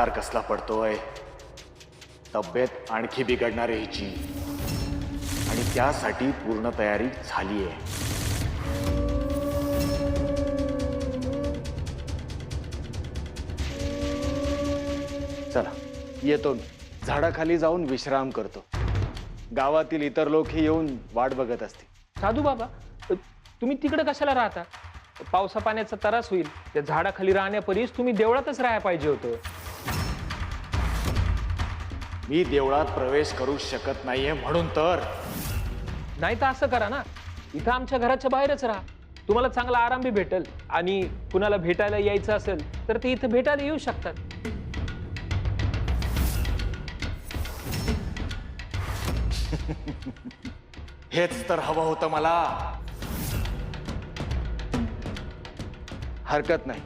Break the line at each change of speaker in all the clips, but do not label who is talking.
संसार कसला पडतोय, तब्येत आणखी बिघडणार आहे हिची, आणि त्यासाठी पूर्ण तयारी झालीये.
चला येतो मी. झाडाखाली जाऊन विश्राम करतो. गावातील इतर लोकही येऊन वाट बघत असतील.
साधू बाबा, तुम्ही तिकडे कशाला राहता? पावसा पाण्याचा त्रास होईल. त्या झाडाखाली राहण्यापरीस तुम्ही देवळातच राहायला पाहिजे होतं.
मी देवळात प्रवेश करू शकत नाहीये म्हणून तर.
नाही तर असं करा ना, इथं आमच्या घराच्या बाहेरच राहा. तुम्हाला चांगला आराम बी भेटेल, आणि कुणाला भेटायला यायचं असेल तर ते इथं भेटायला येऊ शकतात.
हेच तर हवं होतं मला.
हरकत नाही.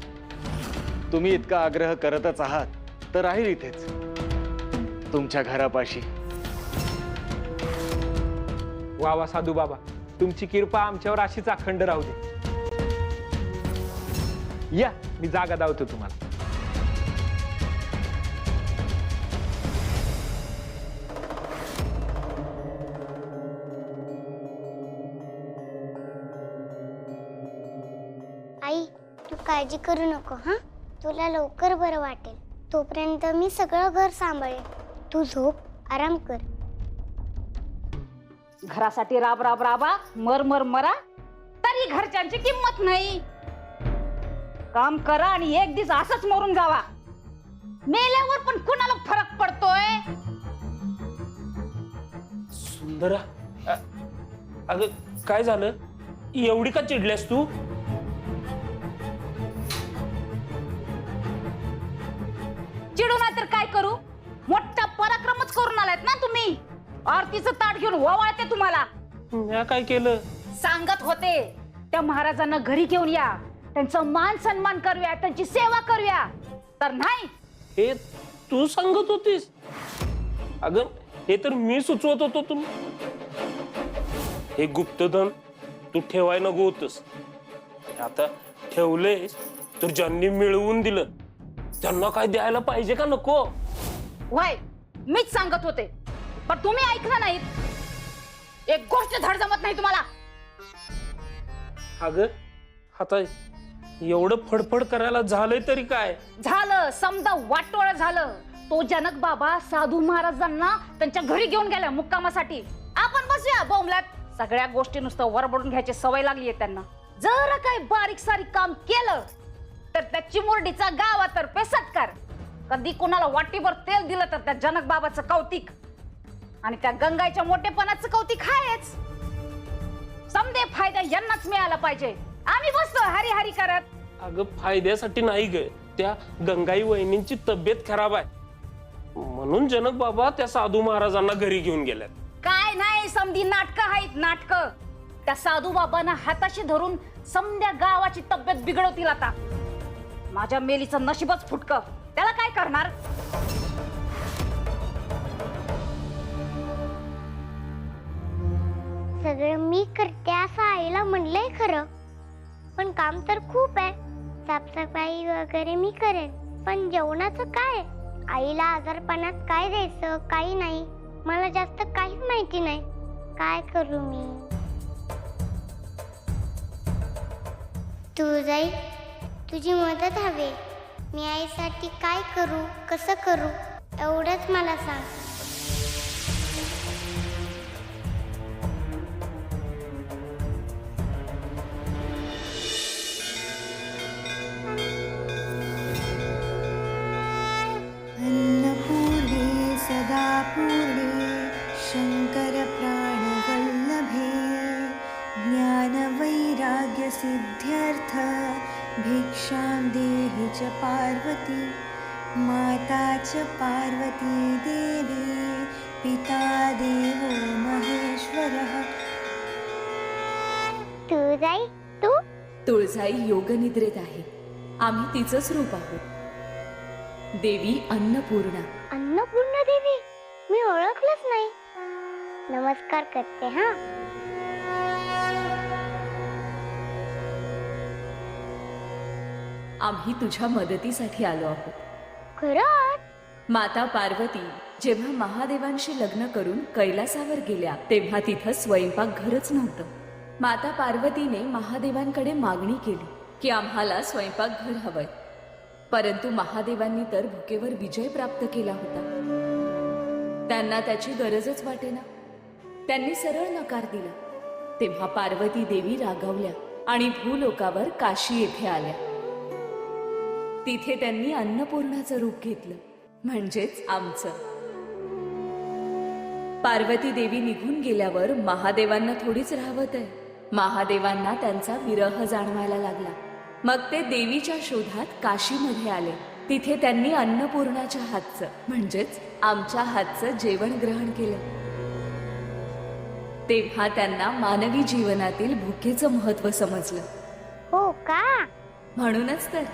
तुम्ही इतका आग्रह करतच आहात तर राहील इथेच, तुमच्या घरापाशी.
वा वा साधू बाबा, तुमची कृपा आमच्यावर अशीच अखंड राहू दे. या, मी जागा दावतो तुम्हाला.
आई, तू काळजी करू नको. हा, तुला लवकर बरं वाटेल. तोपर्यंत मी सगळं घर सांभाळेन. तू झोप, आराम कर.
घरासाठी राब राब राबा, मर मर मरा, तरी घरच्यांची किंमत नाही. काम करा आणि एक दिवस असंच मरून जावा. मेल्यावर पण कुणाला फरक पडतोय?
सुंदरा, अगं काय झालं? एवढी का चिडल्यास तू?
चिडू नाही तर काय करू? मोठा पराक्रमच करून आलात ना तुम्ही. आरतीचं ताट घेऊन ओवाळते तुम्हाला.
म्या काय केलं?
सांगत होते त्या महाराजांना घरी घेऊन या, त्यांचा मान सन्मान करूया, त्यांची सेवा करूया. तर नाही,
हे तू सांगत होतीस? अगं हे तर मी सुचवत होतो. तू हे गुप्तधन तू ठेवाय नको होतस. आता ठेवलेस तर ज्यांनी मिळवून दिलं त्यांना काय द्यायला पाहिजे का नको?
वय मीच सांगत होते, पण तुम्ही ऐकलं नाहीत. एक गोष्ट धड जमत नाही तुम्हाला.
अगं आता एवढं फडफड करायला झालंय तरी काय
झालं? समजा वाटोळ झालं. तो जनक बाबा साधू महाराजांना त्यांच्या घरी घेऊन गेला मुक्कामासाठी. आपण बसूया बोंबल्यात. सगळ्या गोष्टी नुसतं वरबडून घ्यायची सवय लागली आहे त्यांना. जरा काय बारीक सारीक काम केलं तर त्या चिमुरडीचा गावातर्फे सत्कार. कधी कोणाला वाटीभर तेल दिलं तर त्या जनक बाबाचं कौतिक, आणि त्या गंगाईच्या मोठेपणाचं कौतिक आहेच. समदे फायदा यांनाच मिळाला पाहिजे. आम्ही बसतो हरी हरी करत.
अगं फायद्यासाठी नाही ग, त्या गंगाई वहिनींची तब्येत खराब आहे म्हणून जनक बाबा त्या साधू महाराजांना घरी घेऊन गेल्यात.
काय नाही, समधी नाटक आहेत, नाटक. त्या साधू बाबांना हाताशी धरून समद्या गावाची तब्येत बिघडवतील. आता माझ्या मेलीचं नशीबच फुटकं. त्याला काय करणार?
सगळं मी करते असं आईला म्हणलंय खरं, पण काम तर खूप आहे. साफसफाई वगैरे मी करेन, पण जेवणाचं काय? आईला आजारपणात काय द्यायचं काही नाही. मला जास्त काहीच माहिती नाही. काय करू मी? तू जाई, तुझी मदत हवी. मी आईसाठी काय करू, कसं करू, एवढंच मला सांग.
अन्नपूर्णे सदा पूर्णे शंकर प्राणवल्लभे ज्ञानवैराग्य सिद्ध्यर्थ भिक्षां देहि च पार्वती माता च पार्वती देवी पिता देवो महेश्वरः.
तू जाई, तू
तुळजाई योगनिद्रेत आहे. आम्ही तिचंच रूप आहोत. देवी अन्नपूर्णा.
अन्नपूर्णा देवी? मी ओळखलंच नाही. नमस्कार करते. हा,
आम्ही तुझ्या मदतीसाठी आलो आहोत.
खरंच?
माता पार्वती जेव्हा महादेवांशी लग्न करून कैलासावर गेल्या तेव्हा तिथं स्वयंपाकघरच नव्हतं. माता पार्वतीने महादेवांकडे मागणी केली की आम्हाला स्वयंपाकघर हवंय. परंतु महादेवांनी तर भुकेवर विजय प्राप्त केला होता. त्यांना त्याची गरजच वाटेना. त्यांनी सरळ नकार दिला. तेव्हा पार्वती देवी रागावल्या आणि भूलोकावर काशी येथे आल्या. तिथे त्यांनी अन्नपूर्णाचं रूप घेतलं, म्हणजेच आमचं. पार्वती देवी निघून गेल्यावर महादेवांना थोडीच राहवत आहे. महादेवांना त्यांचा विरह जाणवायला लागला. मग ते देवीच्या शोधात काशीमध्ये आले. तिथे त्यांनी अन्नपूर्णाच्या हातचं म्हणजेच आमच्या हातचं जेवण ग्रहण केलं. तेव्हा त्यांना मानवी जीवनातील भुकेचं महत्व समजलं.
हो का?
म्हणूनच तर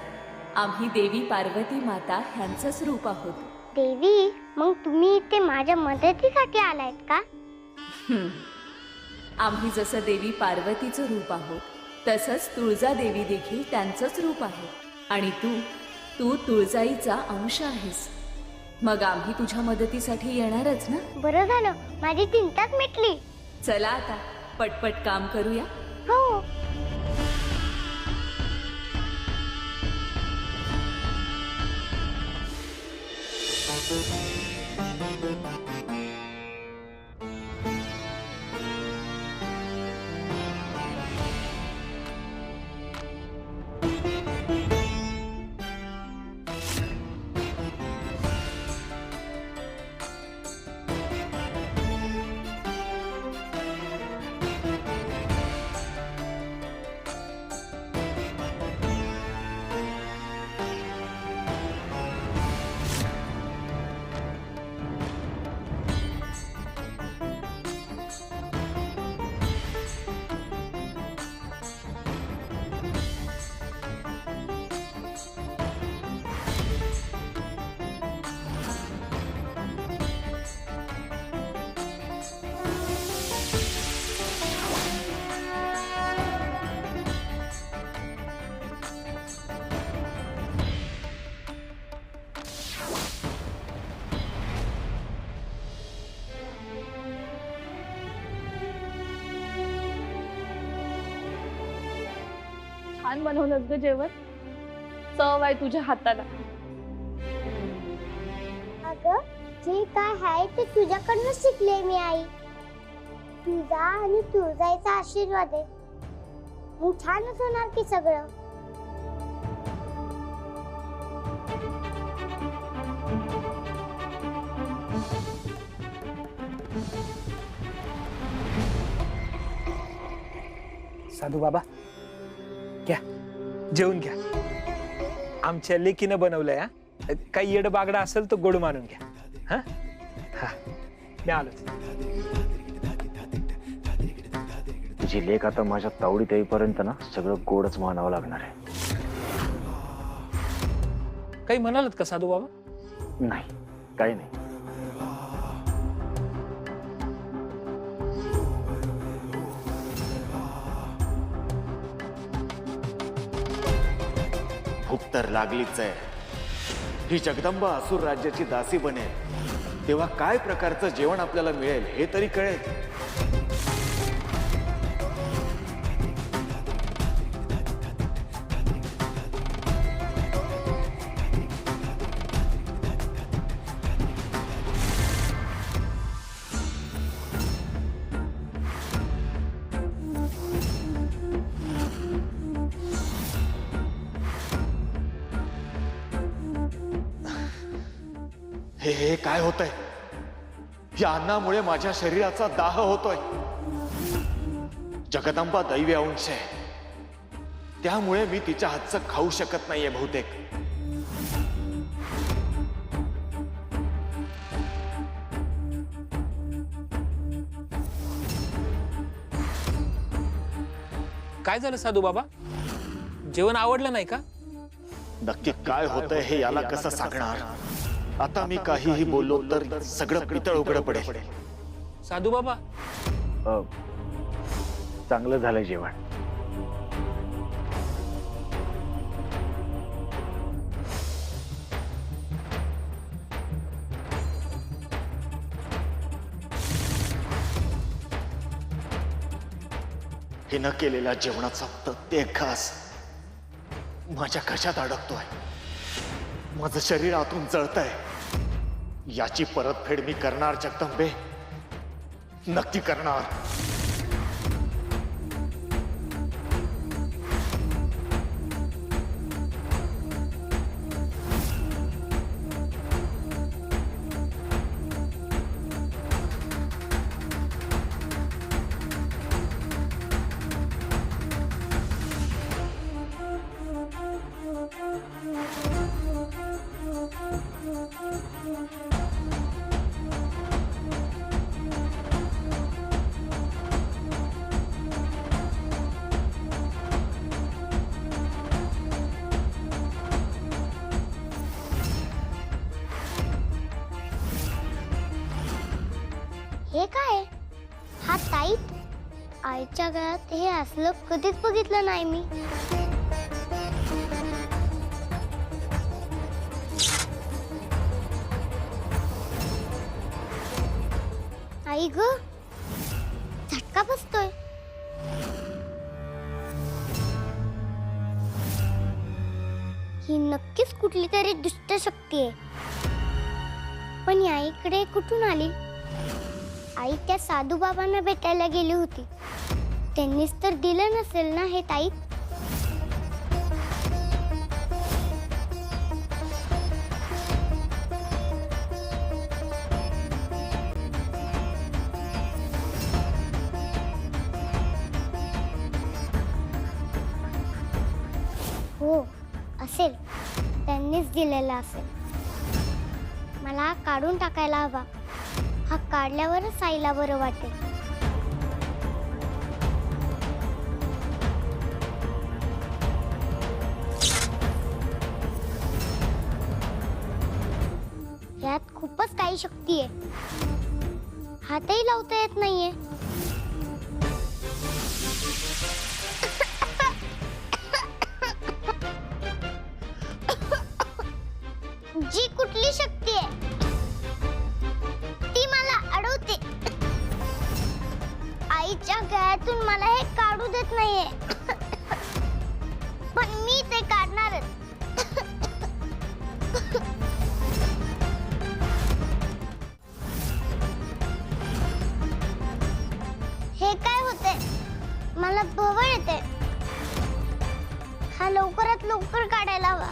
आम्ही देवी पार्वती माता ह्यांचंच रूप आहोत.
देवी, मग तुम्ही इथे माझ्या मदतीसाठी आलायत का?
आम्ही जसं देवी पार्वतीचं रूप आहोत तसंच तुळजा देवी देखील त्यांचंच रूप आहे. आणि तू तुळजाईचा अंश आहेस. मग आम्ही तुझ्या मदतीसाठी येणारच ना.
बरं झालं, माझी चिंताच मिटली.
चला आता पटपट काम करूया.
हो.
छान बनवलंस ग जेवण. चव आहे तुझ्या हाताला.
अगं, जे काय आहे ते तुझ्याकडनं शिकले मी आई. तुझा आणि तुळजाईचा आशीर्वाद आहे. मग छानच होणार की सगळं.
साधू बाबा घ्या, जेवून घ्या. आमच्या लेकीनं बनवलंय. हा, काही येड बागडा असेल तर गोड मानून घ्या. हा हा, मी आलो.
तुझी लेक आता माझ्या तावडीत येईपर्यंत ना सगळं गोडच मानावं लागणार आहे.
काही म्हणालत का साधू बाबा?
नाही, काही नाही.
भूक तर लागलीच आहे. ही जगदंबा असुर राज्याची दासी बनेल तेव्हा काय प्रकारचं जेवण आपल्याला मिळेल हे तरी कळेल. हे काय होतंय? या अन्नामुळे माझ्या शरीराचा दाह होतोय. जगदंबा दैवी अंश आहे, त्यामुळे मी तिच्या हातचं खाऊ शकत नाहीये बहुतेक.
काय झालं साधू बाबा? जेवण आवडलं नाही का?
नक्की काय होतंय हे याला कसं सांगणार? आता मी काहीही बोललो तर सगळं पितळ उघडं पडेल.
साधू बाबा,
चांगलं झालं जेवण.
हिनं केलेल्या जेवणाचा प्रत्येक घास माझ्या घशात अडकतोय. माझं शरीर आतून जळतंय. याची परतफेड मी करणार जगदंबे, नक्की करणार.
हे काय? हा ताईत? आईच्या गळ्यात हे असलं कधीच बघितलं नाही मी. आई ग, झटका बसतोय. ही नक्कीच कुठली तरी दुष्ट शक्ती आहे. पण या इकडे कुठून आली? आई त्या साधू बाबांना भेटायला गेली होती. त्यांनीच तर दिलं नसेल ना हे ताई. हो असेल, त्यांनीच दिलेला असेल. मला हा काढून टाकायला हवा. हा काढल्यावरच आईला बरं वाटेल. यात खूपच काही शक्ती आहे. हातही लावता येत नाहीये. जी कुठली शक्ती आहे ती मला अडवते. आईच्या गळ्यातून मला हे काढू देत नाहीये. पण मी ते काढणारच. हे काय होते? मला भवळ येते. हा लवकरात लवकर काढायला हवा.